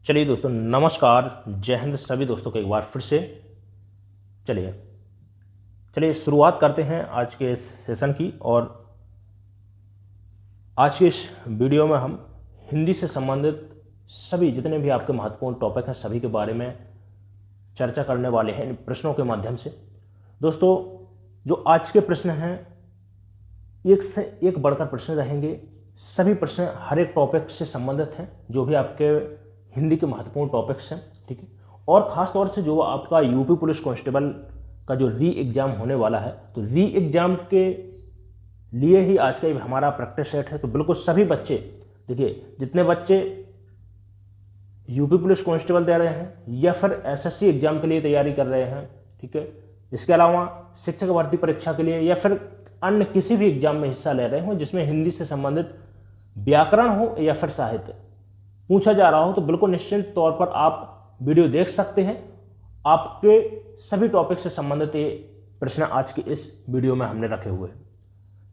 चलिए दोस्तों, नमस्कार, जय हिंद सभी दोस्तों को एक बार फिर से। चलिए शुरुआत करते हैं आज के इस सेशन की। और आज के इस वीडियो में हम हिंदी से संबंधित सभी जितने भी आपके महत्वपूर्ण टॉपिक हैं सभी के बारे में चर्चा करने वाले हैं इन प्रश्नों के माध्यम से। दोस्तों, जो आज के प्रश्न हैं एक से एक बढ़कर प्रश्न रहेंगे। सभी प्रश्न हर एक टॉपिक से संबंधित हैं, जो भी आपके हिंदी के महत्वपूर्ण टॉपिक्स हैं, ठीक है। और ख़ास तौर से जो आपका यूपी पुलिस कांस्टेबल का जो री एग्ज़ाम होने वाला है, तो री एग्ज़ाम के लिए ही आज का हमारा प्रैक्टिस सेट है। तो बिल्कुल सभी बच्चे, देखिए जितने बच्चे यूपी पुलिस कांस्टेबल दे रहे हैं या फिर एसएससी एग्ज़ाम के लिए तैयारी कर रहे हैं, ठीक है, इसके अलावा शिक्षक भर्ती परीक्षा के लिए या फिर अन्य किसी भी एग्ज़ाम में हिस्सा ले रहे हो जिसमें हिंदी से संबंधित व्याकरण हो या फिर साहित्य पूछा जा रहा हो, तो बिल्कुल निश्चित तौर पर आप वीडियो देख सकते हैं। आपके सभी टॉपिक से संबंधित ये प्रश्न आज के इस वीडियो में हमने रखे हुए हैं।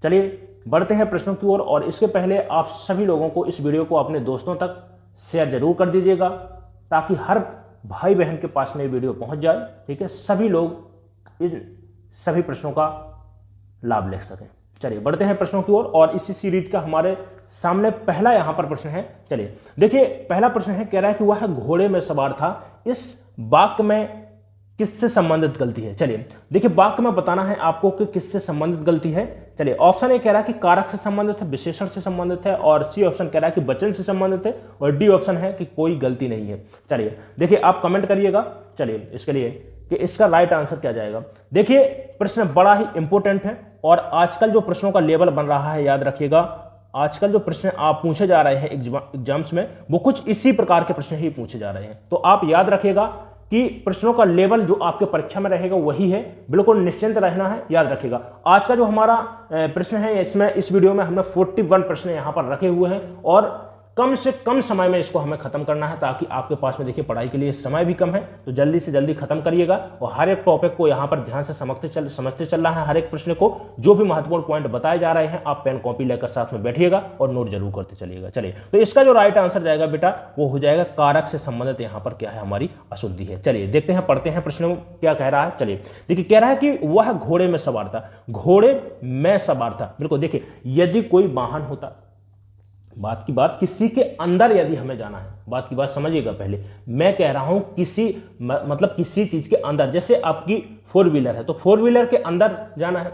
चलिए बढ़ते हैं प्रश्नों की ओर। और इसके पहले आप सभी लोगों को इस वीडियो को अपने दोस्तों तक शेयर जरूर कर दीजिएगा, ताकि हर भाई बहन के पास में ये वीडियो पहुंच जाए, ठीक है, सभी लोग इन सभी प्रश्नों का लाभ ले सकें। चलिए बढ़ते हैं प्रश्नों की ओर। और इसी सीरीज का हमारे सामने पहला यहां पर प्रश्न है। चलिए देखिए, पहला प्रश्न है, कह रहा है कि वह घोड़े में सवार था, इस वाक्य में किससे संबंधित गलती है। चलिए देखिए, वाक्य में बताना है आपको कि किससे संबंधित गलती है। चलिए ऑप्शन ए कह रहा है कि कारक से संबंधित है, विशेषण से संबंधित है, और सी ऑप्शन कह रहा है कि वचन से संबंधित है, और डी ऑप्शन है कि कोई गलती नहीं है। चलिए देखिए, आप कमेंट करिएगा चलिए इसके लिए कि इसका राइट आंसर क्या जाएगा। देखिए प्रश्न बड़ा ही इंपॉर्टेंट है, और आजकल जो प्रश्नों का लेवल बन रहा है, याद रखिएगा, आजकल जो प्रश्न आप पूछे जा रहे हैं एग्जाम्स में, वो कुछ इसी प्रकार के प्रश्न ही पूछे जा रहे हैं। तो आप याद रखिएगा कि प्रश्नों का लेवल जो आपके परीक्षा में रहेगा वही है, बिल्कुल निश्चिंत रहना है, याद रखिएगा। आज का जो हमारा प्रश्न है, इसमें इस वीडियो में हमने 41 प्रश्न यहां पर रखे हुए हैं, और कम से कम समय में इसको हमें खत्म करना है, ताकि आपके पास में देखिए पढ़ाई के लिए समय भी कम है, तो जल्दी से जल्दी खत्म करिएगा। और हर एक टॉपिक को यहाँ पर ध्यान से समझते चलना है। हर एक प्रश्न को जो भी महत्वपूर्ण पॉइंट बताए जा रहे हैं, आप पेन कॉपी लेकर साथ में बैठिएगा और नोट जरूर करते चलिएगा। चलिए, तो इसका जो राइट आंसर जाएगा बेटा, वो हो जाएगा कारक से संबंधित यहाँ पर क्या है, हमारी अशुद्धि है। चलिए देखते हैं, पढ़ते हैं प्रश्न क्या कह रहा है। चलिए देखिए, कह रहा है कि वह घोड़े में सवार था, घोड़े में सवार था। बिल्कुल देखिए, यदि कोई वाहन होता, बात की बात किसी के अंदर यदि हमें जाना है, बात की बात समझिएगा। पहले मैं कह रहा हूं किसी मतलब किसी चीज के अंदर, जैसे आपकी 4 व्हीलर है, तो 4 व्हीलर के अंदर जाना है,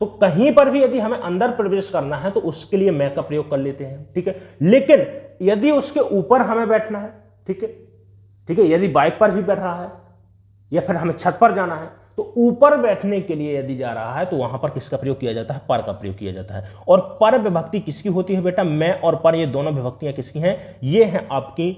तो कहीं पर भी यदि हमें अंदर प्रवेश करना है तो उसके लिए मैं का प्रयोग कर लेते हैं, ठीक है। लेकिन यदि उसके ऊपर हमें बैठना है, ठीक है, यदि बाइक पर भी बैठ रहा है या फिर हमें छत पर जाना है, तो ऊपर बैठने के लिए यदि जा रहा है तो वहां पर किसका प्रयोग किया जाता है, पर का प्रयोग किया जाता है। और पर विभक्ति किसकी होती है बेटा, मैं और पर, ये दोनों विभक्तियां किसकी हैं, ये हैं आपकी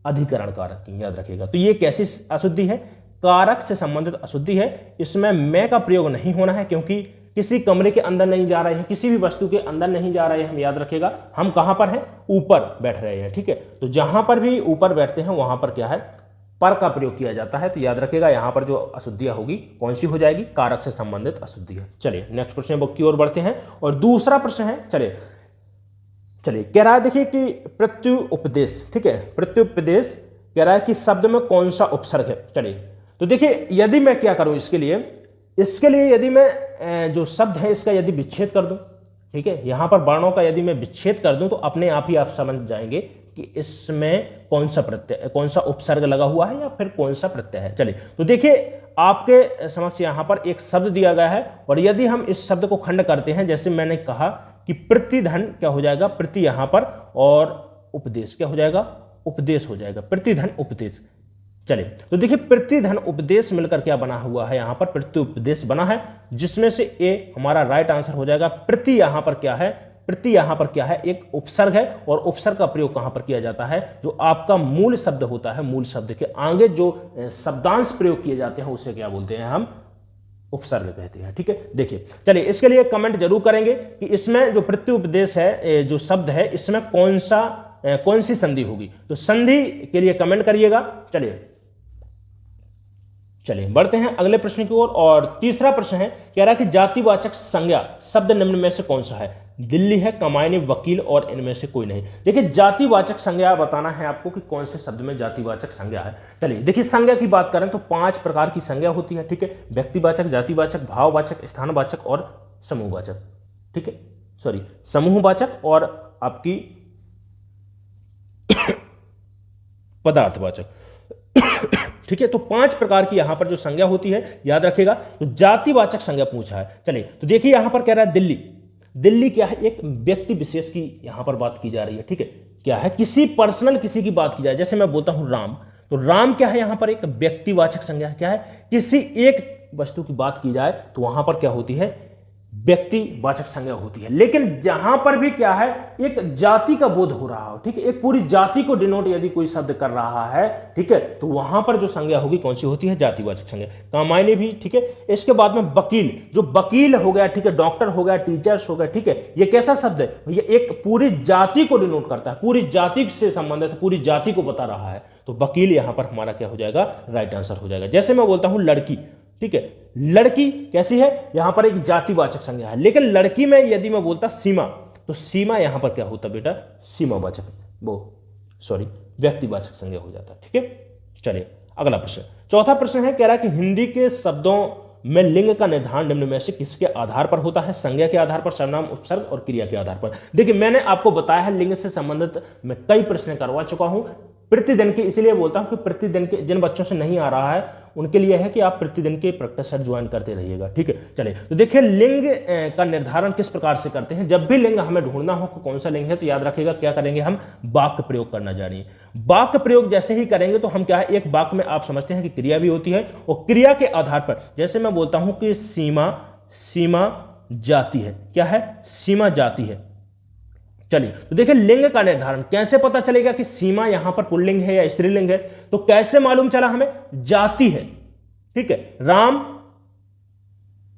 अधिकरण कारक की, याद रखिएगा। तो ये कैसी अशुद्धि है, कारक से संबंधित अशुद्धि है। इसमें मैं का प्रयोग नहीं होना है, क्योंकि किसी कमरे के अंदर नहीं जा रहे हैं, किसी भी वस्तु के अंदर नहीं जा रहे हैं, हम याद रखिएगा, हम कहां पर हैं, ऊपर बैठ रहे हैं, ठीक है। तो जहां पर भी ऊपर बैठते हैं वहां पर क्या है, पर का प्रयोग किया जाता है। तो याद रखिएगा, यहां पर जो अशुद्धियां होगी कौन सी हो जाएगी, कारक से संबंधित अशुद्धियां। चलिए नेक्स्ट प्रश्न बुक की ओर बढ़ते हैं। और दूसरा प्रश्न है, चलिए कह रहा है, देखिए कि प्रत्युपदेश, ठीक है, प्रत्युपदेश कह रहा है कि शब्द में कौन सा उपसर्ग है। चलिए तो देखिए, यदि मैं क्या करूं इसके लिए यदि मैं जो शब्द है इसका यदि विच्छेद कर दूं, ठीक है, यहां पर वर्णों का यदि मैं विच्छेद कर दूं, तो अपने आप ही आप समझ जाएंगे कि इसमें कौन सा प्रत्यय, कौन सा उपसर्ग लगा हुआ है या फिर कौन सा प्रत्यय है। चलिए तो देखिए, आपके समक्ष यहां पर एक शब्द दिया गया है, और यदि हम इस शब्द को खंड करते हैं, जैसे मैंने कहा कि प्रतिधन क्या हो जाएगा, प्रति यहां पर, और उपदेश क्या हो जाएगा, उपदेश हो जाएगा, प्रतिधन उपदेश। चलिए तो देखिए, प्रतिधन उपदेश मिलकर क्या बना हुआ है, यहां पर प्रत्युपदेश बना है, जिसमें से ए हमारा राइट आंसर हो जाएगा। प्रति यहां पर क्या है, प्रति यहां पर क्या है, एक उपसर्ग है, और उपसर्ग का प्रयोग कहां पर किया जाता है, जो आपका मूल शब्द होता है, मूल शब्द के आगे जो शब्दांश प्रयोग किए जाते हैं उसे क्या बोलते हैं, हम उपसर्ग कहते हैं, ठीक है। देखिए चलिए, इसके लिए कमेंट जरूर करेंगे कि इसमें जो प्रत्युपदेश है, जो शब्द है, इसमें कौन सी संधि होगी। तो संधि के लिए कमेंट करिएगा। चलिए बढ़ते हैं अगले प्रश्न की ओर। और तीसरा प्रश्न है, कह रहा है कि जातिवाचक संज्ञा शब्द निम्न में से कौन सा है। दिल्ली है, कमायनी, वकील और इनमें से कोई नहीं। देखिए जातिवाचक संज्ञा बताना है आपको कि कौन से शब्द में जातिवाचक संज्ञा है। चलिए देखिए संज्ञा की बात करें तो 5 प्रकार की संज्ञा होती है, ठीक है। व्यक्तिवाचक, जातिवाचक, भाववाचक, स्थानवाचक और समूहवाचक, ठीक है, सॉरी समूहवाचक और आपकी पदार्थवाचक, ठीक है। तो 5 प्रकार की यहां पर जो संज्ञा होती है याद रखिएगा। तो जातिवाचक संज्ञा पूछा है। चलिए तो देखिए यहां पर कह रहा है दिल्ली, दिल्ली क्या है, एक व्यक्ति विशेष की यहां पर बात की जा रही है, ठीक है। क्या है, किसी पर्सनल किसी की बात की जाए, जैसे मैं बोलता हूं राम, तो राम क्या है यहां पर एक व्यक्तिवाचक संज्ञा है। क्या है, किसी एक वस्तु की बात की जाए तो वहां पर क्या होती है, व्यक्तिवाचक संज्ञा होती है। लेकिन जहां पर भी क्या है, एक जाति का बोध हो रहा हो, ठीक है, एक पूरी जाति को डिनोट यदि कोई शब्द कर रहा है, ठीक है, तो वहां पर जो संज्ञा होगी कौन सी होती है, जातिवाचक संज्ञा। कामायनी भी, ठीक है। इसके बाद में वकील, जो वकील हो गया, ठीक है, डॉक्टर हो गया, टीचर्स हो गया, ठीक है, ये कैसा शब्द है, ये एक पूरी जाति को डिनोट करता है, पूरी जाति से संबंधित है, पूरी जाति को बता रहा है। तो वकील यहां पर हमारा क्या हो जाएगा, राइट आंसर हो जाएगा। जैसे मैं बोलता हूं लड़की, ठीक है, लड़की कैसी है, यहां पर एक जातिवाचक संज्ञा है। लेकिन लड़की में यदि मैं बोलता सीमा, तो सीमा यहां पर क्या होता बेटा, सीमावाचक, वो सॉरी व्यक्तिवाचक संज्ञा हो जाता है, ठीक है। चलिए अगला प्रश्न, चौथा प्रश्न है, कह रहा है कि हिंदी के शब्दों में लिंग का निर्धारण निम्न में से किसके आधार पर होता है, संज्ञा के आधार पर, सर्वनाम, उपसर्ग और क्रिया के आधार पर। देखिए मैंने आपको बताया है लिंग से संबंधित मैं कई प्रश्न करवा चुका हूं प्रतिदिन के, इसलिए बोलता हूं कि प्रतिदिन के जिन बच्चों से नहीं आ रहा है उनके लिए है कि आप प्रतिदिन के प्रैक्टिस सेट ज्वाइन करते रहिएगा, ठीक है। चलिए तो देखिए लिंग का निर्धारण किस प्रकार से करते हैं। जब भी लिंग हमें ढूंढना हो कि कौन सा लिंग है, तो याद रखिएगा क्या करेंगे, हम वाक्य प्रयोग करना जानिए। वाक्य प्रयोग जैसे ही करेंगे तो हम क्या है, एक वाक्य में आप समझते हैं कि क्रिया भी होती है, और क्रिया के आधार पर जैसे मैं बोलता हूं कि सीमा, सीमा जाती है, क्या है, सीमा जाती है। चलिए तो देखिए लिंग का निर्धारण कैसे पता चलेगा कि सीमा यहां पर पुल्लिंग है या स्त्रीलिंग है, तो कैसे मालूम चला हमें, जाती है, ठीक है, राम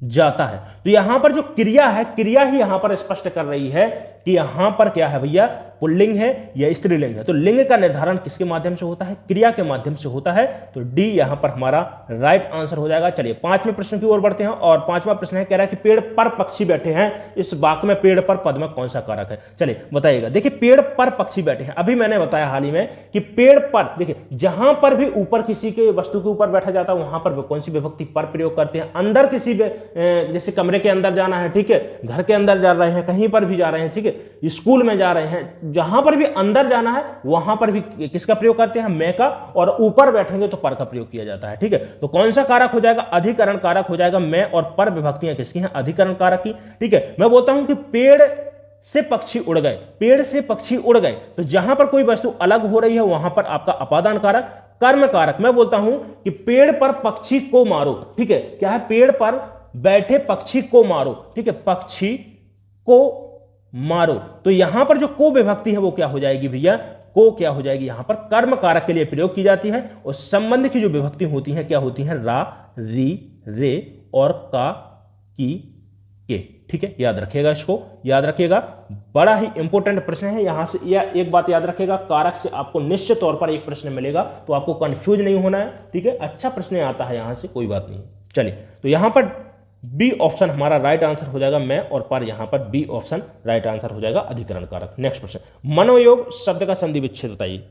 जाता है। तो यहां पर जो क्रिया है, क्रिया ही यहां पर स्पष्ट कर रही है कि यहां पर क्या है भैया, पुल्लिंग है या स्त्रीलिंग है। तो लिंग का निर्धारण किसके माध्यम से होता है, क्रिया के माध्यम से होता है। तो डी यहां पर हमारा राइट आंसर हो जाएगा। चलिए 5वें प्रश्न की ओर बढ़ते हैं, और 5वां प्रश्न है, कह रहा है कि पेड़ पर पक्षी बैठे हैं, इस वाक्य में पेड़ पर पद में कौन सा कारक है। चलिए बताइएगा। देखिए पेड़ पर पक्षी बैठे हैं, अभी मैंने बताया हाल ही में कि पेड़ पर, देखिए जहां पर भी ऊपर किसी के वस्तु के ऊपर बैठा जाता है वहां पर कौन सी विभक्ति, पर प्रयोग करते हैं। अंदर किसी जैसे कमरे के अंदर जाना है, ठीक है, घर के अंदर जा रहे हैं, कहीं पर भी जा रहे हैं, ठीक है, स्कूल में जा रहे हैं, जहां पर भी अंदर जाना है वहां पर भी किसका प्रयोग करते हैं, मैं का, और ऊपर बैठेंगे तो पर का प्रयोग किया जाता है, ठीक है। तो कौन सा कारक हो जाएगा, अधिकरण कारक हो जाएगा। मैं और पर विभक्तियां किसकी हैं, अधिकरण कारक की, ठीक है। मैं बोलता हूं कि पेड़ से पक्षी उड़ गए, पेड़ से पक्षी उड़ गए, तो जहां पर कोई वस्तु अलग हो रही है वहां पर आपका अपादान कारक, कर्म कारक। मैं बोलता हूं कि पेड़ पर पक्षी को मारो, ठीक है, क्या है, पेड़ पर बैठे पक्षी को मारो, ठीक है, पक्षी को मारो। तो यहां पर जो को विभक्ति है वो क्या हो जाएगी भैया, को क्या हो जाएगी, यहां पर कर्म कारक के लिए प्रयोग की जाती है। और संबंध की जो विभक्ति होती है क्या होती है, रा, री, रे और का, की, के, ठीक है। याद रखिएगा, इसको याद रखिएगा, बड़ा ही इंपॉर्टेंट प्रश्न है। यहां से या एक बात याद रखिएगा, कारक से आपको निश्चित तौर पर एक प्रश्न मिलेगा, तो आपको कंफ्यूज नहीं होना है, ठीक है। अच्छा प्रश्न आता है यहां से, कोई बात नहीं। चलिए तो यहां पर बी ऑप्शन हमारा राइट आंसर हो जाएगा, मैं और पर, यहां पर बी ऑप्शन राइट आंसर हो जाएगा, अधिकरण कारक। नेक्स्ट प्रश्न, मनोयोग शब्द का संधि विच्छेद बताइए।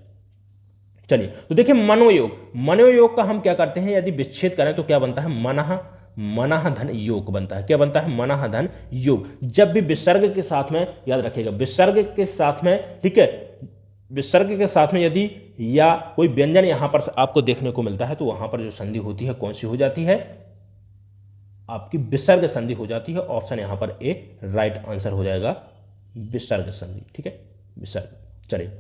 चलिए तो देखिए मनोयोग, मनोयोग का हम क्या करते हैं, यदि विच्छेद करें तो क्या बनता है, मनः, मनः धन योग बनता है। क्या बनता है, मनः धन योग। जब भी विसर्ग के साथ में, याद रखिएगा, विसर्ग के साथ में, ठीक है, विसर्ग के साथ में यदि या कोई व्यंजन यहां पर आपको देखने को मिलता है तो वहां पर जो संधि होती है कौन सी हो जाती है, आपकी विसर्ग संधि हो जाती है। ऑप्शन यहां पर ए राइट आंसर हो जाएगा, विसर्ग संधि, ठीक है, विसर्ग। चलिए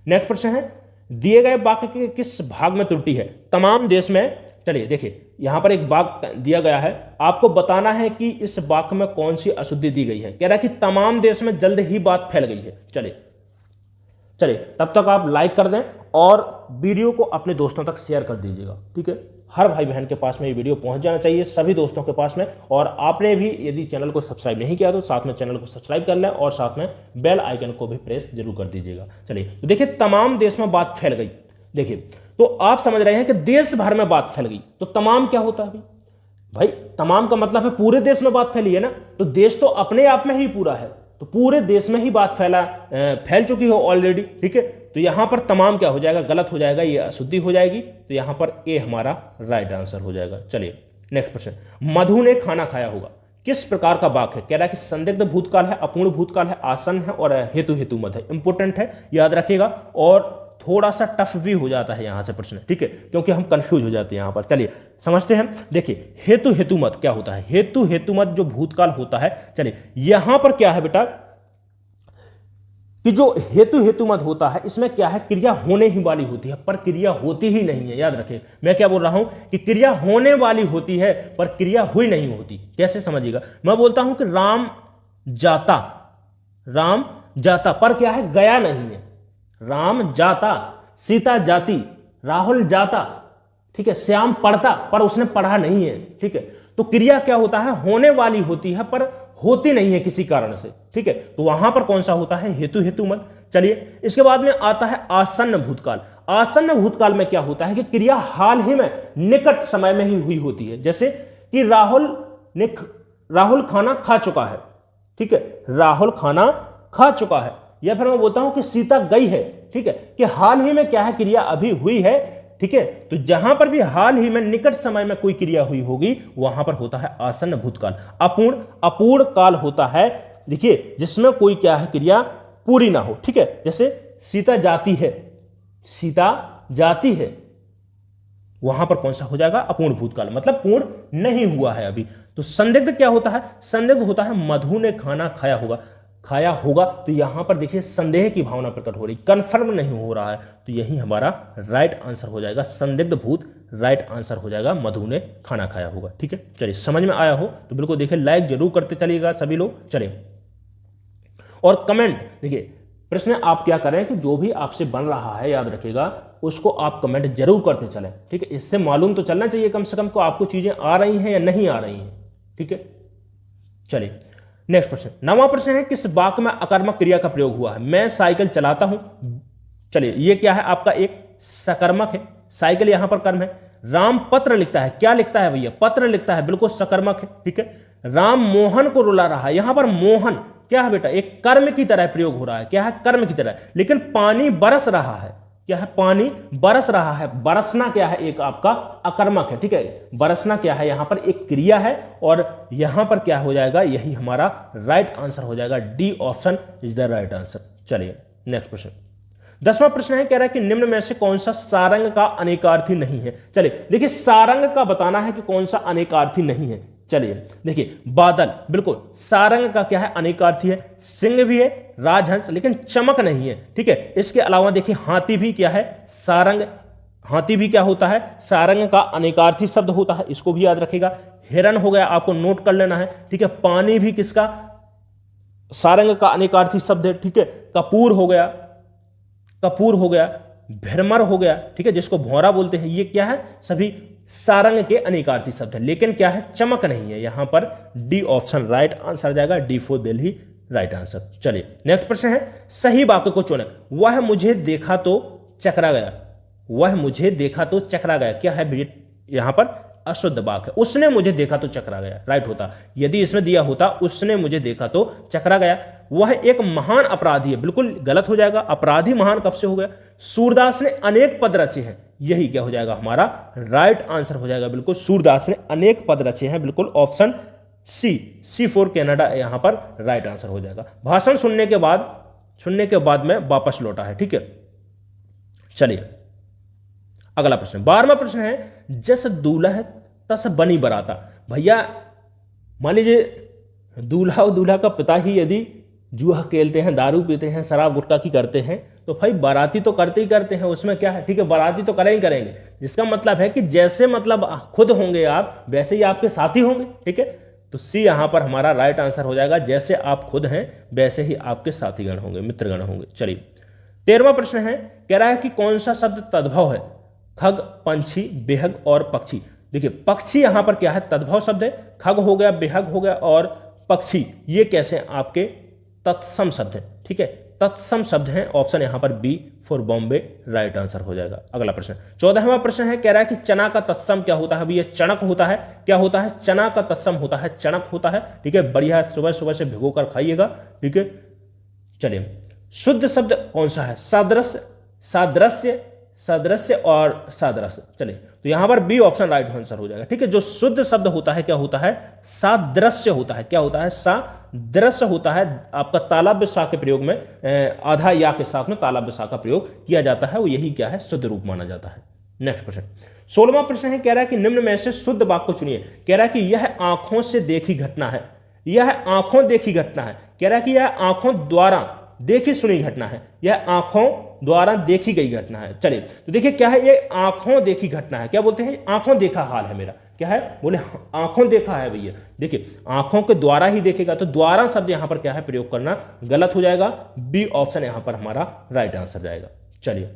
नेक्स्ट प्रश्न है, दिए गए वाक्य के किस भाग में त्रुटि है, तमाम देश में। चलिए देखिए यहां पर एक वाक्य दिया गया है, आपको बताना है कि इस वाक्य में कौन सी अशुद्धि दी गई है। कह रहा है कि तमाम देश में जल्द ही बात फैल गई है। चलिए तब तक आप लाइक कर दें और वीडियो को अपने दोस्तों तक शेयर कर दीजिएगा, ठीक है। हर भाई बहन के पास में ये वीडियो पहुंच जाना चाहिए, सभी दोस्तों के पास में। और आपने भी यदि चैनल को सब्सक्राइब नहीं किया तो साथ में चैनल को सब्सक्राइब कर लें और साथ में बेल आइकन को भी प्रेस जरूर कर दीजिएगा। चलिए तो देखिए तमाम देश में बात फैल गई। देखिए तो आप समझ रहे हैं कि देश भर में बात फैल गई, तो तमाम क्या होता है भाई, तमाम का मतलब है पूरे देश में बात फैली है ना, तो देश तो अपने आप में ही पूरा है। तो पूरे देश में ही बात फैल चुकी हो ऑलरेडी, ठीक है। तो यहां पर तमाम क्या हो जाएगा, गलत हो जाएगा, ये अशुद्धि हो जाएगी। तो यहां पर ए हमारा राइट आंसर हो जाएगा। चलिए नेक्स्ट प्रश्न, मधु ने खाना खाया होगा किस प्रकार का वाक्य है? कह रहा है कि संदिग्ध भूतकाल है, अपूर्ण भूतकाल है, आसन है और हेतु हेतु मत है। इंपोर्टेंट है, याद रखिएगा। और थोड़ा सा टफ भी हो जाता है यहां से प्रश्न, ठीक है, क्योंकि हम कंफ्यूज हो जाते हैं यहां पर। चलिए समझते हैं। देखिए हेतु हेतु मत क्या होता है? हेतु हेतु मत जो भूतकाल होता है, चलिए यहां पर क्या है बेटा कि जो हेतु हेतु मत होता है इसमें क्या है, क्रिया होने ही वाली होती है पर क्रिया होती ही नहीं है। याद रखें, मैं क्या बोल रहा हूं कि क्रिया होने वाली होती है पर क्रिया हुई नहीं होती। कैसे समझिएगा, मैं बोलता हूं कि राम जाता पर क्या है, गया नहीं है। राम जाता, सीता जाती, राहुल जाता, ठीक है, श्याम पढ़ता पर उसने पढ़ा नहीं है, ठीक है। तो क्रिया क्या होता है, होने वाली होती है पर होती नहीं है किसी कारण से, ठीक है। तो वहां पर कौन सा होता है, हेतु हेतु मत। चलिए इसके बाद में आता है आसन्न भूतकाल। आसन्न भूतकाल में क्या होता है कि क्रिया हाल ही में, निकट समय में ही हुई होती है। जैसे कि राहुल खाना खा चुका है, ठीक है, राहुल खाना खा चुका है। या फिर मैं बोलता हूं कि सीता गई है, ठीक है, कि हाल ही में क्या है, क्रिया अभी हुई है, ठीक है। तो जहां पर भी हाल ही में, निकट समय में कोई क्रिया हुई होगी वहां पर होता है आसन्न भूतकाल। अपूर्ण काल होता है, देखिए, जिसमें कोई क्या है, क्रिया पूरी ना हो, ठीक है। जैसे सीता जाती है, वहां पर कौन सा हो जाएगा, अपूर्ण भूतकाल, मतलब पूर्ण नहीं हुआ है अभी। तो संदिग्ध क्या होता है, संदिग्ध होता है मधु ने खाना खाया होगा। तो यहां पर देखिए संदेह की भावना प्रकट हो रही, कंफर्म नहीं हो रहा है। तो यही हमारा राइट आंसर हो जाएगा, संदिग्ध भूत राइट आंसर हो जाएगा, मधु ने खाना खाया होगा, ठीक है। चलिए समझ में आया हो तो बिल्कुल देखिए लाइक जरूर करते चलिएगा सभी लोग। चलिए और कमेंट, देखिए प्रश्न आप क्या करें कि जो भी आपसे बन रहा है, याद रखिएगा, उसको आप कमेंट जरूर करते चलें, ठीक है। इससे मालूम तो चलना चाहिए कम से कम को आपको चीजें आ रही हैं या नहीं आ रही हैं, ठीक है। चलिए नेक्स्ट प्रश्न, 9वां प्रश्न है, किस वाक्य में अकर्मक क्रिया का प्रयोग हुआ है? मैं साइकिल चलाता हूं। चलिए ये क्या है, आपका एक सकर्मक है, साइकिल यहां पर कर्म है। राम पत्र लिखता है, क्या लिखता है भैया, पत्र लिखता है, बिल्कुल सकर्मक है, ठीक है। राम मोहन को रुला रहा है, यहां पर मोहन क्या है बेटा, एक कर्म की तरह प्रयोग हो रहा है, क्या है, कर्म की तरह। लेकिन पानी बरस रहा है, क्या है, पानी बरस रहा है, बरसना क्या है, एक आपका अकर्मक है, ठीक है। बरसना क्या है, यहां पर एक क्रिया है और यहां पर क्या हो जाएगा, यही हमारा राइट आंसर हो जाएगा, D option is the right answer. चलिए नेक्स्ट प्रश्न, 10वां प्रश्न है, कह रहा है कि निम्न में से कौन सा सारंग का अनेकार्थी नहीं है? चलिए देखिए सारंग का बताना है कि कौन सा अनेकार्थी नहीं है। चलिए देखिए बादल, बिल्कुल सारंग का क्या है, अनेकार्थी है। सिंह भी है, राजहंस, लेकिन चमक नहीं है, ठीक है। इसके अलावा देखिए हाथी भी क्या है, सारंग, हाथी भी क्या होता है, सारंग का अनेकार्थी शब्द होता है, इसको भी याद रखिएगा। हिरण हो गया, आपको नोट कर लेना है, ठीक है। पानी भी किसका, सारंग का अनेकार्थी शब्द है, ठीक है। कपूर हो गया, भ्रमर हो गया, ठीक है, जिसको भौरा बोलते हैं, ये क्या है, सभी सारंग के अनेकार्थी शब्द है। लेकिन क्या है, चमक नहीं है, यहां पर डी ऑप्शन राइट आंसर जाएगा, D for Delhi right answer. चलिए नेक्स्ट प्रश्न है, सही वाक्य को चुनें। वह मुझे देखा तो चकरा गया, क्या है यहां पर, अशुद्ध वाक्य। उसने मुझे देखा तो चकरा गया, राइट होता। यदि इसमें दिया होता उसने मुझे देखा तो चकरा गया, वह एक महान अपराधी है, बिल्कुल गलत हो जाएगा। अपराधी महान कब से हो गया, सूरदास ने अनेक पद रचे हैं, यही क्या हो जाएगा, हमारा राइट आंसर हो जाएगा, बिल्कुल सूरदास ने अनेक पद रचे हैं, बिल्कुल ऑप्शन सी फॉर कनाडा यहां पर राइट आंसर हो जाएगा। भाषण सुनने के बाद में वापस लौटा है, ठीक है। चलिए अगला प्रश्न, 12वां प्रश्न है, जस दूल्हा तस बनी बराता। भैया मान लीजिए दूल्हा और दूल्हा का पिता ही यदि जुआ खेलते हैं, दारू पीते हैं, शराब गुटखा की करते हैं, तो भाई बाराती तो करते ही करते हैं, उसमें क्या है, ठीक है, बाराती तो करेंगे। जिसका मतलब है कि जैसे मतलब खुद होंगे आप, वैसे ही आपके साथी होंगे, ठीक है। तो सी यहां पर हमारा राइट आंसर हो जाएगा, जैसे आप खुद हैं वैसे ही आपके साथीगण होंगे, मित्रगण होंगे। चलिए 13वां प्रश्न है, कह रहा है कि कौन सा शब्द तद्भव है, खग, पंछी, बेहग और पक्षी। देखिए पक्षी यहां पर क्या है, तद्भव शब्द है, खग हो गया, बेहग हो गया और पक्षी, ये कैसे आपके तत्सम शब्द है, ठीक है। तत्सम शब्द हैं, ऑप्शन यहां पर B for Bombay right answer हो जाएगा। अगला प्रश्न 14वां प्रश्न है, कह रहा है कि चना का तत्सम क्या होता है? अभी ये चणक होता है, क्या होता है? चना का तत्सम होता है चणक होता है। ठीक है, बढ़िया, सुबह सुबह से भिगो कर खाइएगा। ठीक है, चलिए शुद्ध शब्द कौन सा है? सादृश्य, सादृश्य, सादृश्य और सादृश्य। चलिए तो यहां पर बी ऑप्शन राइट आंसर हो जाएगा। ठीक है, जो शुद्ध शब्द होता है क्या होता है? सादृश्य होता है। क्या होता है? सादृश्य होता है। आपका तालव्य सा के प्रयोग में आधा या के साथ में तालव्य सा का प्रयोग किया जाता है, वो यही क्या है? शुद्ध रूप माना जाता है। नेक्स्ट प्रश्न 16वां प्रश्न है, कह रहा है कि निम्न में से शुद्ध वाक्य को चुनिए। कह रहा है कि यह आंखों से देखी घटना है, यह आंखों देखी घटना है। कह रहा है कि यह आंखों द्वारा देखी सुनी घटना है, यह आंखों द्वारा देखी गई घटना है। चलिए तो देखिए क्या है, ये आंखों देखी घटना है। क्या बोलते हैं? आंखों देखा हाल है मेरा। क्या है? बोले आंखों देखा है भैया। देखिए आंखों के द्वारा ही देखेगा, तो द्वारा शब्द यहां पर क्या है? प्रयोग करना गलत हो जाएगा। बी ऑप्शन यहां पर हमारा राइट आंसर जाएगा। चलिए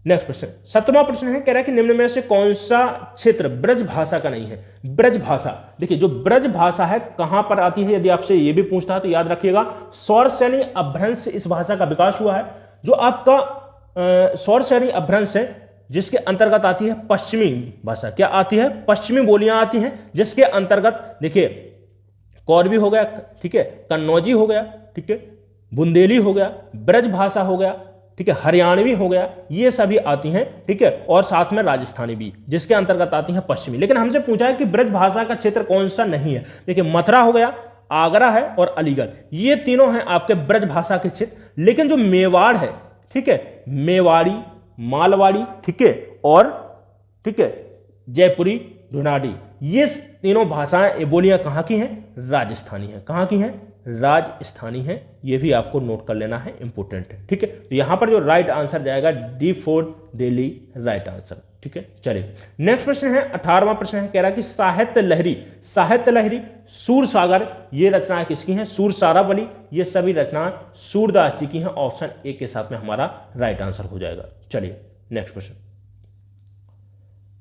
नेक्स्ट प्रश्न 17वां प्रश्न है, कह रहा है कि निम्न में से कौन सा क्षेत्र ब्रज भाषा का नहीं है? ब्रज भाषा, देखिए जो ब्रज भाषा है कहां पर आती है? यदि आपसे ये भी पूछता है तो याद रखिएगा, सौर श्रेणी अभ्रंश से इस भाषा का विकास हुआ है। जो आपका सौर श्रेणी अभ्रंश है जिसके अंतर्गत आती है पश्चिमी भाषा। क्या आती है? पश्चिमी बोलियां आती हैं, जिसके अंतर्गत देखिए कौरवी हो गया, ठीक है, कन्नौजी हो गया, ठीक है, बुंदेली हो गया, ब्रज भाषा हो गया, ठीक है, हरियाणवी हो गया, ये सभी आती हैं। ठीक है, और साथ में राजस्थानी भी, जिसके अंतर्गत आती हैं पश्चिमी। लेकिन हमसे पूछा है कि ब्रज भाषा का क्षेत्र कौन सा नहीं है। देखिए मथुरा हो गया, आगरा है और अलीगढ़, ये तीनों हैं आपके ब्रज भाषा के क्षेत्र। लेकिन जो मेवाड़ है, ठीक है, मेवाड़ी, मालवाड़ी, ठीक है, और ठीक है जयपुरी, ढूनाडी, ये तीनों भाषाएं बोलियां कहां की हैं? राजस्थानी हैं। कहां की हैं? राजस्थानी है। ये भी आपको नोट कर लेना है, इंपोर्टेंट है। ठीक है, तो यहां पर जो राइट आंसर जाएगा D for Delhi right answer. ठीक है, चलिए नेक्स्ट प्रश्न है 18वां प्रश्न है, कह रहा है कि साहित्य लहरी, साहित्य लहरी, सूरसागर, ये रचनाएं किसकी हैं? सूरसारावली, ये सभी रचनाएं सूरदास जी की हैं। ऑप्शन ए के साथ में हमारा राइट आंसर हो जाएगा। चलिए नेक्स्ट प्रश्न,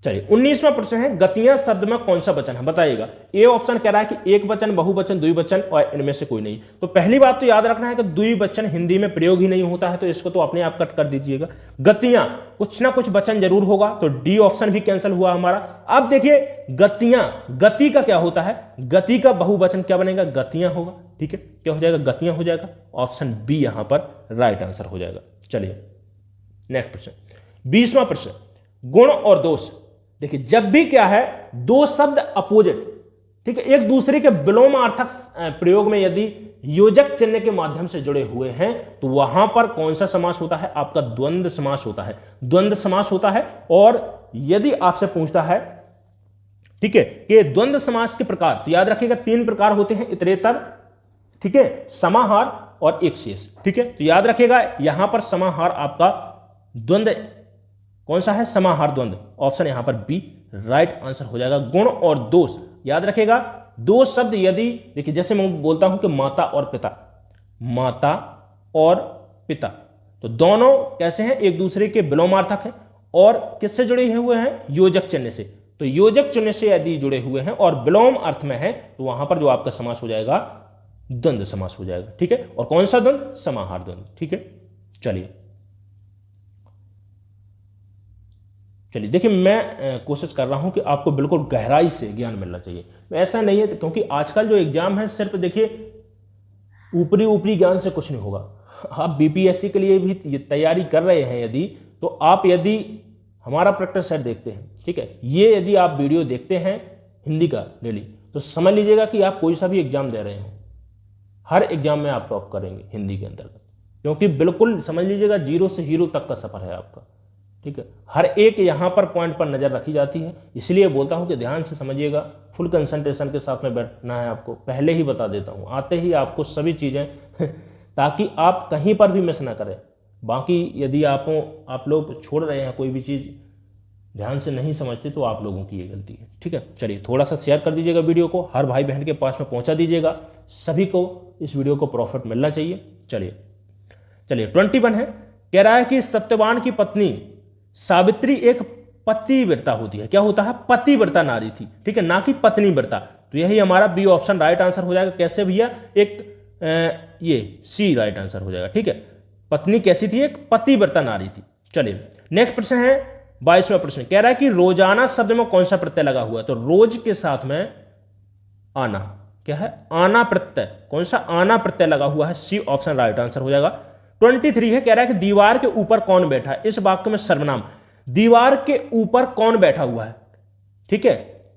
चलिए 19वां प्रश्न है, गतियां शब्द में कौन सा वचन है? बताइएगा। ए ऑप्शन कह रहा है कि एक वचन, बहुवचन, द्विवचन और इनमें से कोई नहीं। तो पहली बात तो याद रखना है कि द्विवचन हिंदी में प्रयोग ही नहीं होता है, तो इसको तो अपने आप कट कर दीजिएगा। गतियां, कुछ ना कुछ वचन जरूर होगा, तो डी ऑप्शन भी कैंसिल हुआ हमारा। अब देखिए गतियां, गति का क्या होता है? गति का बहुवचन क्या बनेगा? गतियां होगा। ठीक है, क्या हो जाएगा? गतियां हो जाएगा। ऑप्शन बी यहां पर राइट आंसर हो जाएगा। चलिए नेक्स्ट प्रश्न 20वां प्रश्न, गुण और दोष। देखिए जब भी क्या है, दो शब्द अपोजिट, ठीक है, एक दूसरे के विलोमार्थक प्रयोग में यदि योजक चिन्ह के माध्यम से जुड़े हुए हैं, तो वहां पर कौन सा समास होता है? आपका द्वंद्व समास होता है। द्वंद्व समास होता है। और यदि आपसे पूछता है, ठीक है, कि द्वंद्व समास के प्रकार, तो याद रखिएगा 3 प्रकार होते हैं, इतरेतर, ठीक है, समाहार और एक शेष। ठीक है, तो याद रखिएगा यहां पर समाहार आपका द्वंद्व कौन सा है? समाहार द्वंद्व। ऑप्शन यहां पर बी राइट आंसर हो जाएगा। गुण और दोष, याद रखिएगा दो शब्द यदि, देखिए जैसे मैं बोलता हूं कि माता और पिता, माता और पिता, तो दोनों कैसे हैं? एक दूसरे के विलोमार्थक हैं और किससे जुड़े हुए हैं? योजक चिन्ह से। तो योजक चिन्ह से यदि जुड़े हुए हैं और विलोम अर्थ में है, तो वहां पर जो आपका समास हो जाएगा द्वंद्व समास हो जाएगा। ठीक है, और कौन सा द्वंद्व? समाहार द्वंद्व। ठीक है, चलिए देखिए मैं कोशिश कर रहा हूं कि आपको बिल्कुल गहराई से ज्ञान मिलना चाहिए। ऐसा नहीं है, क्योंकि आजकल जो एग्जाम है सिर्फ देखिए ऊपरी ऊपरी ज्ञान से कुछ नहीं होगा। आप बीपीएससी के लिए भी तैयारी कर रहे हैं यदि, तो आप यदि हमारा प्रैक्टिस सेट देखते हैं, ठीक है, ये यदि आप वीडियो देखते हैं हिंदी का डेली, तो समझ लीजिएगा कि आप कोई सा भी एग्जाम दे रहे हो, हर एग्जाम में आप टॉप करेंगे हिंदी के अंतर्गत। क्योंकि बिल्कुल समझ लीजिएगा 0 से हीरो तक का सफर है आपका। ठीक है, हर एक यहां पर पॉइंट पर नजर रखी जाती है। इसलिए बोलता हूं कि ध्यान से समझिएगा, फुल कंसंट्रेशन के साथ में बैठना है आपको। पहले ही बता देता हूं, आते ही आपको सभी चीजें ताकि आप कहीं पर भी मिस ना करें। बाकी यदि आप लोग छोड़ रहे हैं, कोई भी चीज ध्यान से नहीं समझते, तो आप लोगों की ये गलती है। ठीक है, चलिए थोड़ा सा शेयर कर दीजिएगा वीडियो को, हर भाई बहन के पास में पहुंचा दीजिएगा। सभी को इस वीडियो को प्रॉफिट मिलना चाहिए। चलिए 21 है, कह रहा है कि सत्यवान की पत्नी सावित्री एक पतिव्रता होती है। क्या होता है? पतिव्रता नारी थी। ठीक है, ना कि पत्नीव्रता। तो यही हमारा बी ऑप्शन राइट आंसर हो जाएगा। कैसे भैया? एक ये सी राइट आंसर हो जाएगा। ठीक है, पत्नी कैसी थी? एक पतिव्रता नारी थी। चलिए नेक्स्ट प्रश्न है 22वां प्रश्न, कह रहा है कि रोजाना शब्द में कौन सा प्रत्यय लगा हुआ है? तो रोज के साथ में आना, क्या है? आना प्रत्यय। कौन सा? आना प्रत्यय लगा हुआ है। सी ऑप्शन राइट आंसर हो जाएगा। 23 है, कह रहा है कि दीवार के ऊपर कौन बैठा है? इस वाक्य में सर्वनाम, दीवार के ऊपर कौन बैठा हुआ है? ठीक है,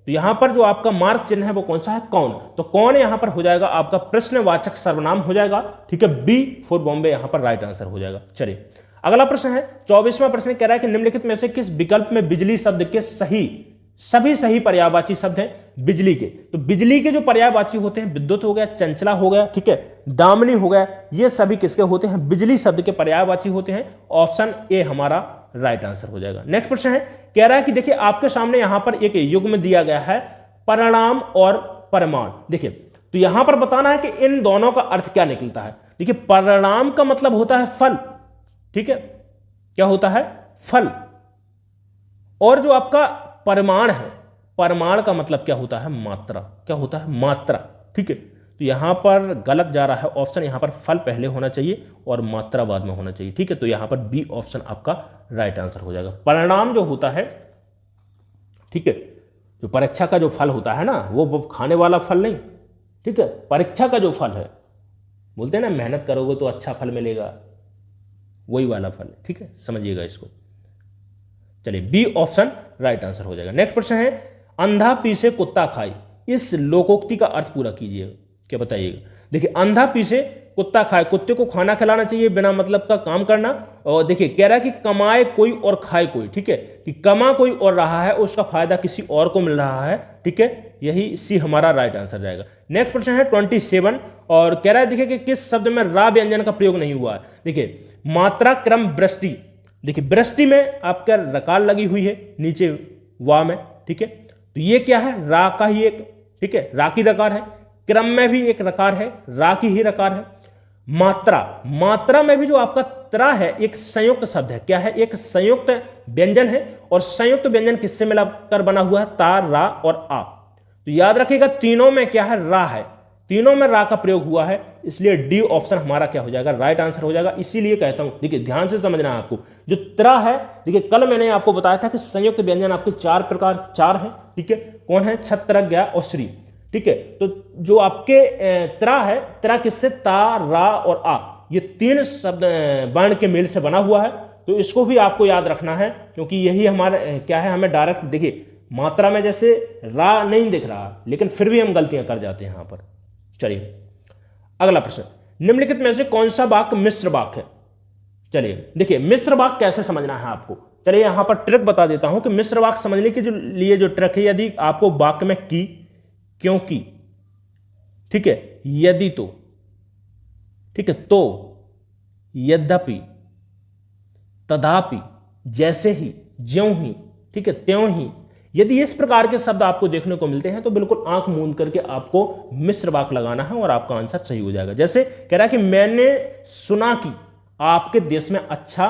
तो यहां पर जो आपका मार्क चिन्ह है वो कौन सा है? कौन। तो कौन यहां पर हो जाएगा आपका प्रश्नवाचक सर्वनाम हो जाएगा। ठीक है, बी फॉर बॉम्बे यहां पर राइट आंसर हो जाएगा। चलिए अगला प्रश्न है 24वां प्रश्न, कह रहा है कि निम्नलिखित में से किस विकल्प में बिजली शब्द के सभी सही पर्यायवाची शब्द हैं बिजली के? तो बिजली के जो पर्यायवाची होते हैं, विद्युत हो गया, चंचला हो गया, ठीक है, दामिनी हो गया, ये सभी किसके होते हैं? बिजली शब्द के पर्यायवाची होते हैं। ऑप्शन ए हमारा राइट आंसर हो जाएगा। नेक्स्ट प्रश्न है, कह रहा है कि देखिए आपके सामने यहां पर एक युग्म दिया गया है, परिणाम और परिमाण। देखिए तो यहां पर बताना है कि इन दोनों का अर्थ क्या निकलता है। देखिए परिणाम का मतलब होता है फल, ठीक है, क्या होता है? फल। और जो आपका परिमाण है, परिमाण का मतलब क्या होता है? मात्रा। क्या होता है? मात्रा। ठीक है, तो यहां पर गलत जा रहा है ऑप्शन, यहां पर फल पहले होना चाहिए और मात्रा बाद में होना चाहिए। ठीक है, तो यहां पर बी ऑप्शन आपका राइट आंसर हो जाएगा। परिणाम जो होता है, ठीक है, जो परीक्षा का जो फल होता है ना, वो खाने वाला फल नहीं, ठीक है, परीक्षा का जो फल है, बोलते हैं ना मेहनत करोगे तो अच्छा फल मिलेगा, वही वाला फल है। ठीक है, समझिएगा इसको। चलिए बी ऑप्शन राइट आंसर हो जाएगा। नेक्स्ट प्रश्न है, अंधा पीसे कुत्ता खाए, इस लोकोक्ति का अर्थ पूरा कीजिएगा, क्या बताइएगा? देखिए अंधा पीसे कुत्ता खाए, कुत्ते को खाना खिलाना चाहिए, बिना मतलब का काम करना। और देखिए कह रहा है कि कमाए कोई और खाए कोई, ठीक है, कि कमा कोई और रहा है, उसका फायदा किसी और को मिल रहा है। ठीक है, यही सी हमारा राइट आंसर जाएगा। नेक्स्ट प्रश्न है 27 और कह रहा है देखिए कि किस शब्द में रा व्यंजन का प्रयोग नहीं हुआ है। देखिए मात्रा क्रम वृष्टि, देखिए वृष्टि में आपका रकार लगी हुई है नीचे वा में, ठीक है, तो ये क्या है? रा का ही एक, ठीक है, रा की रकार है, क्रम में भी एक रकार है, रा की ही रकार है। मात्रा, मात्रा में भी जो आपका त्रा है एक संयुक्त शब्द है, क्या है? एक संयुक्त व्यंजन है, और संयुक्त व्यंजन किससे मिलाकर बना हुआ है? ता, रा और आ। तो याद रखिएगा तीनों में क्या है? रा है, तीनों में रा का प्रयोग हुआ है, इसलिए डी ऑप्शन हमारा क्या हो जाएगा? राइट आंसर हो जाएगा। इसीलिए कहता हूं, देखिए ध्यान से समझना है आपको, जो त्रा है, देखिए कल मैंने आपको बताया था कि संयुक्त व्यंजन आपके चार है, ठीक है, कौन है? छत्र, ज्ञा और श्री। ठीक है, तो जो आपके त्रा है, त्रा किससे? ता, रा और आ, ये तीन शब्द वर्ण के मेल से बना हुआ है, तो इसको भी आपको याद रखना है, क्योंकि यही हमारा क्या है, हमें डायरेक्ट, देखिए मात्रा में जैसे रा नहीं दिख रहा, लेकिन फिर भी हम गलतियां कर जाते हैं यहां पर। चलिए अगला प्रश्न, निम्नलिखित में से कौन सा वाक्य मिश्र वाक्य है? चलिए देखिए मिश्र वाक्य कैसे समझना है आपको, चलिए यहां पर ट्रिक बता देता हूं कि मिश्र वाक्य समझने के लिए जो ट्रिक है, यदि आपको वाक्य में की, क्योंकि, ठीक है, यदि तो, ठीक है, तो, यद्यपि, तथापि, जैसे ही, ज्यों ही, ठीक है, त्यों ही, यदि इस प्रकार के शब्द आपको देखने को मिलते हैं तो बिल्कुल आंख मूंद करके आपको मिश्र वाक्य लगाना है और आपका आंसर सही हो जाएगा। जैसे कह रहा है कि मैंने सुना कि आपके देश में अच्छा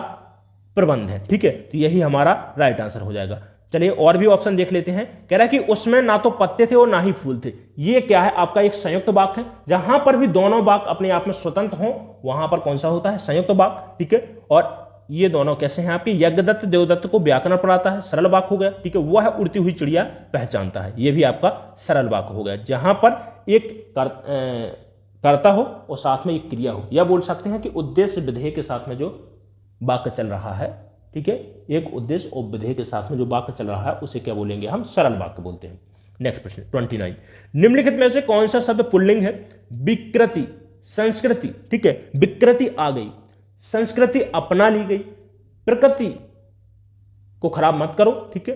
प्रबंध है, ठीक है, तो यही हमारा राइट आंसर हो जाएगा। चलिए और भी ऑप्शन देख लेते हैं। कह रहा है कि उसमें ना तो पत्ते थे और ना ही फूल थे, ये क्या है? आपका एक संयुक्त वाक्य है, जहां पर भी दोनों वाक्य अपने आप में स्वतंत्र हो वहां पर कौन सा होता है? संयुक्त वाक्य। ठीक है, और ये दोनों कैसे हैं आपके? यज्ञदत्त देवदत्त को व्याकरण पढ़ाता है, सरल वाक्य हो गया, ठीक है, वह है उड़ती हुई चिड़िया पहचानता है, ये भी आपका सरल वाक्य हो गया, जहां पर एक कर्ता हो और साथ में एक क्रिया हो, या बोल सकते हैं कि उद्देश्य विधेय के साथ में जो वाक्य चल रहा है, ठीक है, एक उद्देश्य और विधेय के साथ में जो वाक्य चल रहा है उसे क्या बोलेंगे? हम सरल वाक्य बोलते हैं। नेक्स्ट प्रश्न 29, निम्नलिखित में से कौन सा शब्द पुल्लिंग है? विकृति, संस्कृति, ठीक है, विकृति आ गई, संस्कृति अपना ली गई, प्रकृति को खराब मत करो, ठीक है,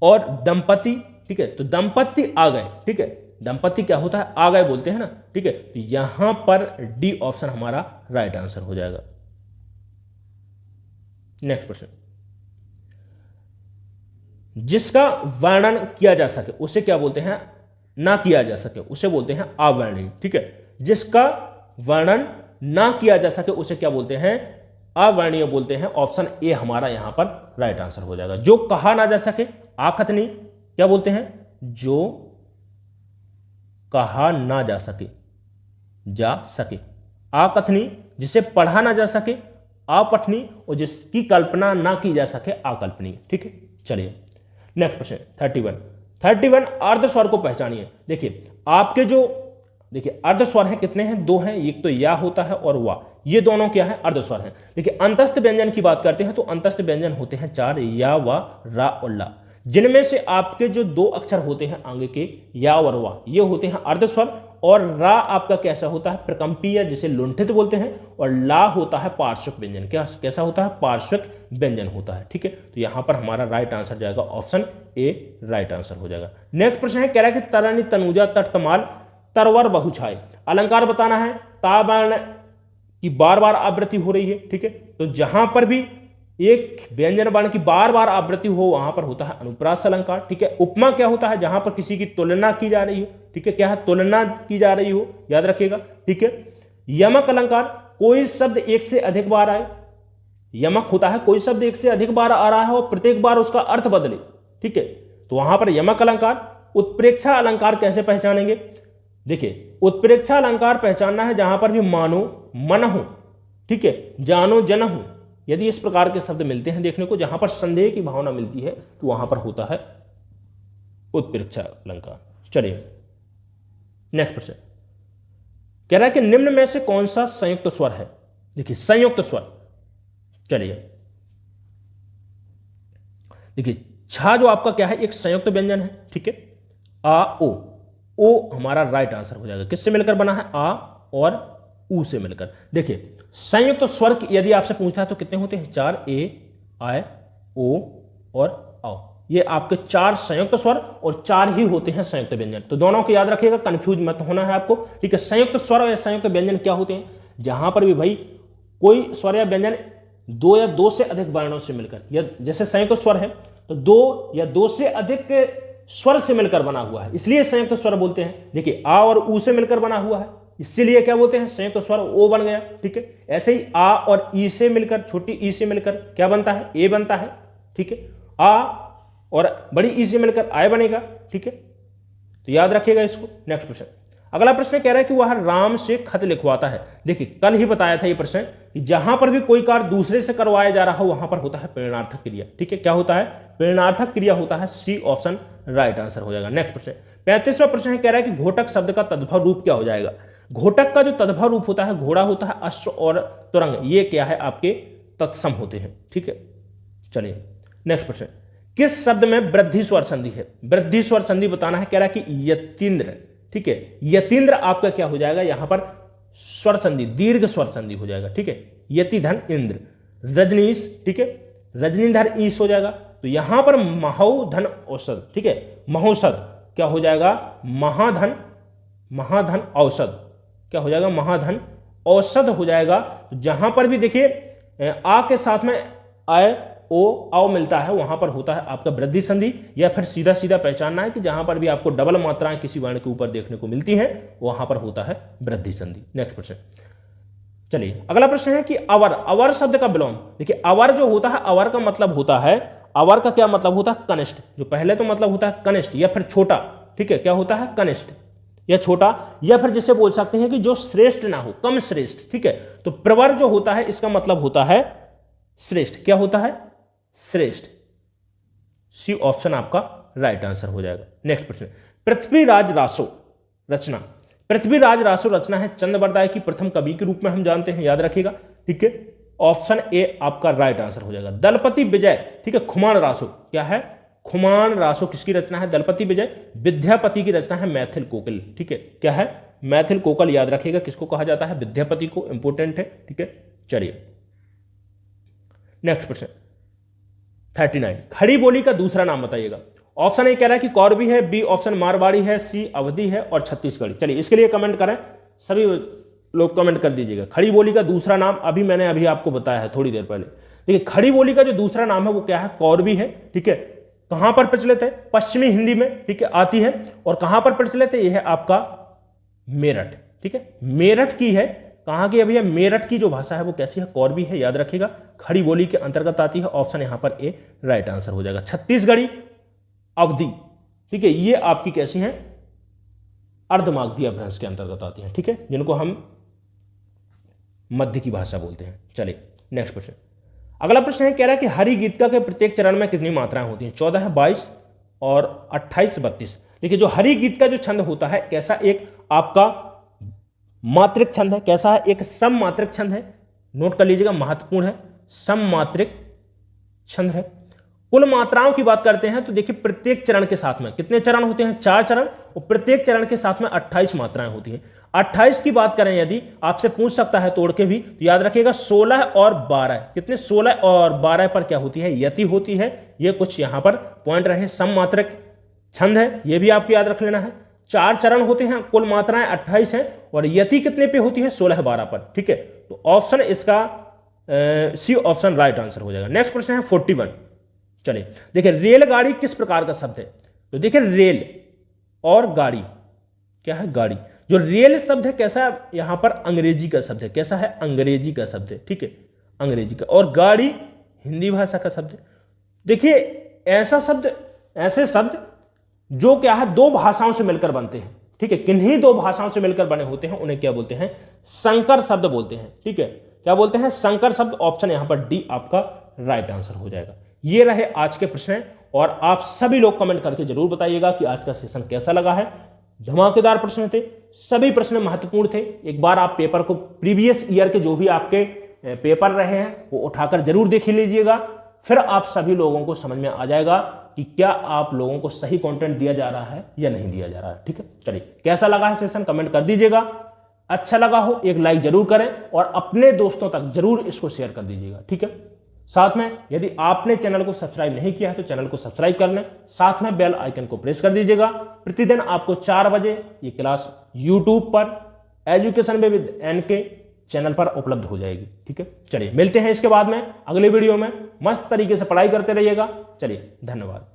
और दंपति, ठीक है, तो दंपति आ गए, ठीक है, दंपति क्या होता है? आ गए बोलते हैं ना, ठीक है, तो यहां पर डी ऑप्शन हमारा राइट आंसर हो जाएगा। नेक्स्ट प्रश्न, जिसका वर्णन किया जा सके उसे क्या बोलते हैं? ना किया जा सके उसे बोलते हैं अवर्णनीय, ठीक है, जिसका वर्णन ना किया जा सके उसे क्या बोलते हैं? अवर्णनीय बोलते हैं। ऑप्शन ए हमारा यहां पर राइट आंसर हो जाएगा। जो कहा ना जा सके, आकथनीय, क्या बोलते हैं? जो कहा ना जा सके, जा सके। आकथनी जिसे पढ़ा ना जा सके, अपठनीय, और जिसकी कल्पना ना की जा सके अकल्पनीय। ठीक है, चलिए नेक्स्ट प्रश्न 31 अर्ध स्वर को पहचानिए। देखिए आपके जो अर्ध स्वर हैं कितने हैं? दो हैं, एक तो या होता है और वा, ये दोनों क्या है? अर्ध स्वर हैं। देखिए अंतस्थ व्यंजन की बात करते हैं तो अंतस्थ व्यंजन होते हैं 4, या, वा, रा और ला, जिनमें से आपके जो 2 अक्षर होते हैं आगे के या और वा, ये होते हैं अर्ध स्वर, और रा आपका कैसा होता है? प्रकंपीय, जिसे लुंठित बोलते हैं, और ला होता है पार्श्विक व्यंजन। कैसा होता है? पार्श्विक व्यंजन होता है। ठीक है, तो यहां पर हमारा राइट आंसर जाएगा ऑप्शन ए, राइट आंसर हो जाएगा। नेक्स्ट प्रश्न है, कह रहा है कि तरणी, तनुजा, तटतमाल, तरवर, बहुछाय। अलंकार बताना है। तावर्ण की बार बार आवृत्ति हो रही है। ठीक है, तो जहां पर भी एक व्यंजन वर्ण की बार बार आवृत्ति हो वहां पर होता है अनुप्रास अलंकार। ठीक है, उपमा क्या होता है? जहां पर किसी की तुलना की जा रही हो। ठीक है, क्या है? तुलना की जा रही हो, याद रखिएगा। ठीक है, यमक अलंकार, कोई शब्द एक से अधिक बार आए। यमक होता है कोई शब्द एक से अधिक बार आ रहा है और प्रत्येक बार उसका अर्थ बदले। ठीक है, तो वहां पर यमक अलंकार। उत्प्रेक्षा अलंकार कैसे पहचानेंगे? देखिए उत्प्रेक्षा अलंकार पहचानना है जहां पर भी मानो, मन हो, ठीक है, जानो, जन हो, यदि इस प्रकार के शब्द मिलते हैं देखने को, जहां पर संदेह की भावना मिलती है, तो वहां पर होता है उत्प्रेक्षा अलंकार। चलिए नेक्स्ट प्रश्न, कह रहा है कि निम्न में से कौन सा संयुक्त स्वर है? देखिए संयुक्त स्वर, चलिए देखिए छा जो आपका क्या है? एक संयुक्त व्यंजन है। ठीक है, आ, ओ हमारा राइट आंसर हो जाएगा। किससे मिलकर बना है? आ और ऊ से मिलकर। देखिए संयुक्त स्वर यदि आपसे पूछता है तो कितने होते हैं? 4, ए, आय, ओ और औ। ये आपके 4 संयुक्त स्वर और 4 ही होते हैं संयुक्त व्यंजन। तो दोनों को याद रखिएगा, कंफ्यूज मत होना है आपको। ठीक है, संयुक्त स्वर और संयुक्त व्यंजन क्या होते हैं? जहां पर भी भाई कोई स्वर या व्यंजन 2 या 2 से अधिक वर्णों से मिलकर, या जैसे संयुक्त स्वर है तो 2 या 2 से अधिक स्वर से मिलकर बना हुआ है, इसलिए संयुक्त स्वर बोलते हैं। देखिए आ और ऊ से मिलकर बना हुआ है, इसीलिए क्या बोलते हैं? संयुक्त स्वर, ओ बन गया। ठीक है, ऐसे ही आ और ई से मिलकर, छोटी ई से मिलकर क्या बनता है? ए बनता है। ठीक है, आ और बड़ी ई से मिलकर आय बनेगा। ठीक है, तो याद रखिएगा इसको। नेक्स्ट प्रश्न, अगला प्रश्न कह रहा है कि वह राम से खत लिखवाता है। देखिए कल ही बताया था ये प्रश्न कि जहां पर भी कोई कार्य दूसरे से करवाया जा रहा हो वहां पर होता है प्रेरणार्थक क्रिया। ठीक है, क्या होता है? प्रेरणार्थक क्रिया होता है। सी ऑप्शन राइट आंसर हो जाएगा। नेक्स्ट प्रश्न 35वां प्रश्न है, कह रहा है कि घोटक शब्द का तद्भव रूप क्या हो जाएगा? घोटक का जो तद्भव रूप होता है, घोड़ा होता है, अश्व और तुरंग, ये क्या है? आपके तत्सम होते हैं। ठीक है, चलिए नेक्स्ट प्रश्न, किस शब्द में वृद्धि स्वर संधि है? वृद्धि स्वर संधि बताना है। कह रहा है कि यतीन्द्र। ठीक है, यतीन्द्र आपका क्या हो जाएगा? यहां पर स्वर संधि, दीर्घ स्वर संधि हो जाएगा। ठीक है, यति धन इंद्र। रजनीश, ठीक है, रजनीधर ईश हो जाएगा। तो यहां पर महोधन औषध। ठीक है, महोषध क्या हो जाएगा? महाधन, महाधन औषध क्या हो जाएगा? महाधन औषध हो जाएगा। तो जहां पर भी देखिए आ के साथ में आय, ओ, औ मिलता है वहां पर होता है आपका वृद्धि संधि, या फिर सीधा सीधा पहचानना है कि जहां पर भी आपको डबल मात्राएं किसी वर्ण के ऊपर देखने को मिलती हैं वहां पर होता है वृद्धि संधि। नेक्स्ट प्रश्न, चलिए अगला प्रश्न है कि अवर, अवर शब्द का विलोम। देखिए अवर जो होता है, अवर का मतलब होता है, अवर का क्या मतलब होता है? कनिष्ठ। जो पहले तो मतलब होता है कनिष्ठ या फिर छोटा। ठीक है, क्या होता है? कनिष्ठ या छोटा, या फिर जिसे बोल सकते हैं कि जो श्रेष्ठ ना हो, कम श्रेष्ठ। ठीक है, तो प्रवर जो होता है इसका मतलब होता है श्रेष्ठ। क्या होता है? श्रेष्ठ। सी ऑप्शन आपका राइट आंसर हो जाएगा। नेक्स्ट प्रश्न, पृथ्वीराज रासो रचना। पृथ्वीराज रासो रचना है चंद्रवरदाय की प्रथम कवि के रूप में हम जानते हैं, याद रखिएगा। ठीक है, ऑप्शन ए आपका राइट आंसर हो जाएगा। दलपति विजय, ठीक है, खुमान रासो क्या है? खुमान रासो किसकी रचना है? दलपति विजय। विद्यापति की रचना है मैथिल कोकिल। ठीक है, क्या है? मैथिल कोकिल, याद रखिएगा किसको कहा जाता है? विद्यापति को, इंपोर्टेंट है। ठीक है, चलिए नेक्स्ट प्रश्न 39, खड़ी बोली का दूसरा नाम बताइएगा। ऑप्शन ए कह रहा है कि कौरवी है, बी ऑप्शन मारवाड़ी है, सी अवधी है और छत्तीसगढ़ी। चलिए इसके लिए कमेंट करें, सभी लोग कमेंट कर दीजिएगा। खड़ी बोली का दूसरा नाम मैंने आपको बताया है थोड़ी देर पहले। देखिए खड़ी बोली का जो दूसरा नाम है वो क्या है? कौरवी है। ठीक है, कहां पर प्रचलित है? पश्चिमी हिंदी में, ठीक है, आती है। और कहां पर प्रचलित है? यह है आपका मेरठ। ठीक है, मेरठ की है। कहां की है भैया? मेरठ की जो भाषा है वो कैसी है? कौरवी है, याद रखिएगा। खड़ी बोली के अंतर्गत आती है। ऑप्शन यहां पर ए राइट आंसर हो जाएगा। छत्तीसगढ़ी, अवधी, ठीक है, ये आपकी कैसी हैं? अर्धमागधी अपभ्रंश के अंतर्गत आती हैं, ठीक है, जिनको हम मध्य की भाषा बोलते हैं। चलिए नेक्स्ट प्रश्न। अगला प्रश्न है, कह रहा है कि हरि गीतिका के प्रत्येक चरण में कितनी मात्राएं होती हैं? 14, 22 और 28, 32। देखिए जो हरि गीत का जो छंद होता है, कैसा एक आपका मात्रिक छंद है, कैसा है, एक सममात्रिक छंद है। नोट कर लीजिएगा, महत्वपूर्ण है, सममात्रिक छंद है। कुल मात्राओं की बात करते हैं तो देखिए प्रत्येक चरण के साथ में कितने चरण होते हैं? 4 चरण, और प्रत्येक चरण के साथ में 28 मात्राएं होती हैं। 28 की बात करें यदि, आपसे पूछ सकता है तोड़ के भी, तो याद रखिएगा 16 और 12, कितने? 16 और 12 पर क्या होती है? यति होती है। ये कुछ यहां पर पॉइंट रहे, सममात्रिक छंद है, ये भी आपको याद रख लेना है। 4 चरण होते हैं, कुल मात्राएं 28 है, और यति कितने पे होती है? 16, 12 पर, ठीक है। तो ऑप्शन इसका सी ऑप्शन राइट आंसर हो जाएगा। नेक्स्ट प्रश्न है 41। चलिए देखिए, रेलगाड़ी किस प्रकार का शब्द है? तो देखिए रेल और गाड़ी, क्या है? गाड़ी। जो रेल शब्द है कैसा है? यहां पर अंग्रेजी का शब्द है, कैसा है? अंग्रेजी का शब्द है, ठीक है, अंग्रेजी का। और गाड़ी हिंदी भाषा का शब्द है। देखिए ऐसा शब्द, ऐसे शब्द जो क्या है, 2 भाषाओं से मिलकर बनते हैं, ठीक है, किन्हीं 2 भाषाओं से मिलकर बने होते हैं, उन्हें क्या बोलते हैं? संकर शब्द बोलते हैं, ठीक है। क्या बोलते हैं? संकर शब्द। ऑप्शन यहां पर डी आपका राइट आंसर हो जाएगा। ये रहे आज के प्रश्न, और आप सभी लोग कमेंट करके जरूर बताइएगा कि आज का सेशन कैसा लगा है। धमाकेदार प्रश्न थे, सभी प्रश्न महत्वपूर्ण थे। एक बार आप पेपर को, प्रीवियस ईयर के जो भी आपके पेपर रहे हैं वो उठाकर जरूर देख लीजिएगा, फिर आप सभी लोगों को समझ में आ जाएगा कि क्या आप लोगों को सही कंटेंट दिया जा रहा है या नहीं दिया जा रहा है, ठीक है। चलिए कैसा लगा है सेशन कमेंट कर दीजिएगा। अच्छा लगा हो एक लाइक जरूर करें, और अपने दोस्तों तक जरूर इसको शेयर कर दीजिएगा, ठीक है। साथ में यदि आपने चैनल को सब्सक्राइब नहीं किया है तो चैनल को सब्सक्राइब कर लें, साथ में बेल आइकन को प्रेस कर दीजिएगा। प्रतिदिन आपको 4 बजे ये क्लास यूट्यूब पर एजुकेशन विद एन के चैनल पर उपलब्ध हो जाएगी, ठीक है। चलिए मिलते हैं इसके बाद में अगले वीडियो में, मस्त तरीके से पढ़ाई करते रहिएगा। चलिए धन्यवाद।